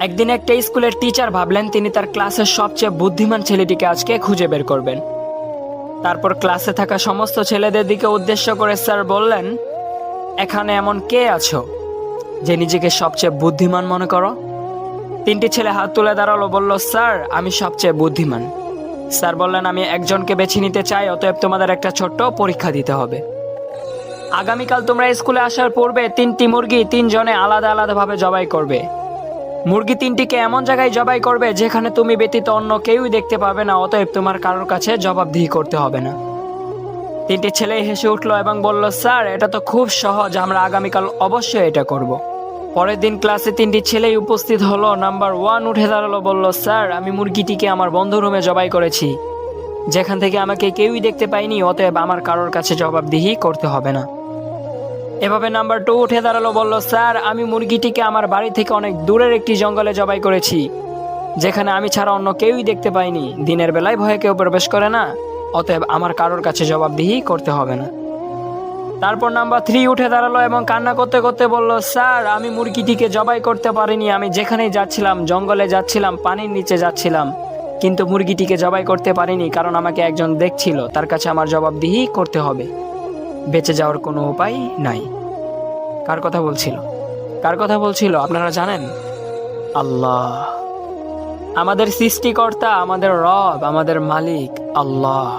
একদিন একটা স্কুলের টিচার ভাবলেন তিনি তার ক্লাসের সবচেয়ে বুদ্ধিমান ছেলেটিকে আজকে খুঁজে বের করবেন। তারপর ক্লাসে থাকা সমস্ত ছেলেদের দিকে উদ্দেশ্য করে স্যার বললেন, এখানে এমন কে আছো যে নিজেকে সবচেয়ে বুদ্ধিমান মনে করো? 3টি ছেলে হাত তুলে দাঁড়ালো, বলল, স্যার আমি সবচেয়ে বুদ্ধিমান। স্যার বললেন, আমি একজনকে বেছে নিতে চাই, অতএব তোমাদের একটা ছোট্ট পরীক্ষা দিতে হবে। আগামীকাল তোমরা স্কুলে আসার পূর্বে 3টি মুরগি 3 জনে আলাদা আলাদাভাবে জবাই করবে। মুরগি 3টিকে এমন জায়গায় জবাই করবে যেখানে তুমি ব্যতীত অন্য কেউই দেখতে পাবে না, অতএব তোমার কারোর কাছে জবাবদিহি করতে হবে না। 3টি ছেলে হেসে উঠলো এবং বলল, স্যার এটা তো খুব সহজ, আমরা আগামীকাল অবশ্যই এটা করব। পরের দিন ক্লাসে 3টি ছেলেই উপস্থিত হলো। নাম্বার 1 উঠে দাঁড়ালো, বলল, স্যার আমি মুরগিটিকে আমার বন্ধু রুমে জবাই করেছি, যেখান থেকে আমাকে কেউই দেখতে পায়নি, অতএব আমার কারোর কাছে জবাবদিহি করতে হবে না। এভাবে নাম্বার 2 উঠে দাঁড়ালো, বলল, স্যার আমি মুরগিটিকে আমার বাড়ি থেকে অনেক দূরের একটি জঙ্গলে জবাই করেছি, যেখানে আমি ছাড়া অন্য কেউই দেখতে পাইনি, দিনের বেলায় ভয়ে কেউ প্রবেশ করে না, অতএব আমার কারোর কাছে জবাবদিহি করতে হবে না। তারপর নাম্বার 3 উঠে দাঁড়ালো এবং কান্না করতে করতে বলল, স্যার আমি মুরগিটিকে জবাই করতে পারিনি, আমি যেখানেই যাচ্ছিলাম, জঙ্গলে যাচ্ছিলাম, পানির নিচে যাচ্ছিলাম, কিন্তু মুরগিটিকে জবাই করতে পারিনি কারণ আমাকে একজন দেখছিল, তার কাছে আমার জবাবদিহি করতে হবে, বেঁচে যাওয়ার কোনো উপায় নাই। কার কথা বলছিল? কার কথা বলছিল আপনারা জানেন? আল্লাহ, আমাদের সৃষ্টিকর্তা, আমাদের রব, আমাদের মালিক আল্লাহ।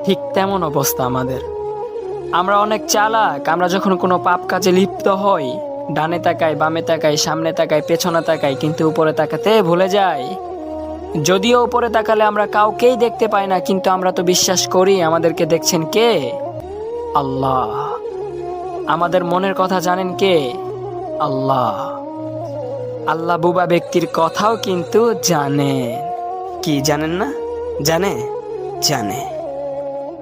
ঠিক তেমন অবস্থা আমাদের। আমরা অনেক চালাক। আমরা যখন কোনো পাপ কাজে লিপ্ত হই, ডানে তাকাই, বামে তাকাই, সামনে তাকাই, পেছনে তাকাই, কিন্তু উপরে তাকাতে ভুলে যাই। যদিও উপরে তাকালে আমরা কাউকেই দেখতে পাই না, কিন্তু আমরা তো বিশ্বাস করি আমাদেরকে দেখছেন কে? আল্লাহ। আমাদের মনের কথা জানেন কে? আল্লাহ। আল্লাহ বুবা ব্যক্তির কথাও কিন্তু জানেন। কি জানেন না? জানে।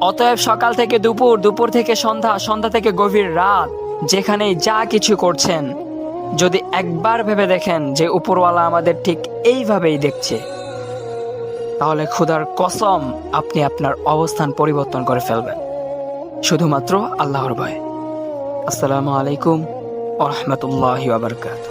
অতএব সকাল থেকে দুপুর, দুপুর থেকে সন্ধ্যা, সন্ধ্যা থেকে গভীর রাত, যেখানেই যা কিছু করছেন, যদি একবার ভেবে দেখেন যে উপরওয়ালা আমাদের ঠিক এইভাবেই দেখছে, তাহলে খোদার কসম আপনি আপনার অবস্থান পরিবর্তন করে ফেলবেন, শুধুমাত্র আল্লাহর ভয়ে। আসসালামু আলাইকুম ওয়া রাহমাতুল্লাহি ওয়া বারাকাতুহু।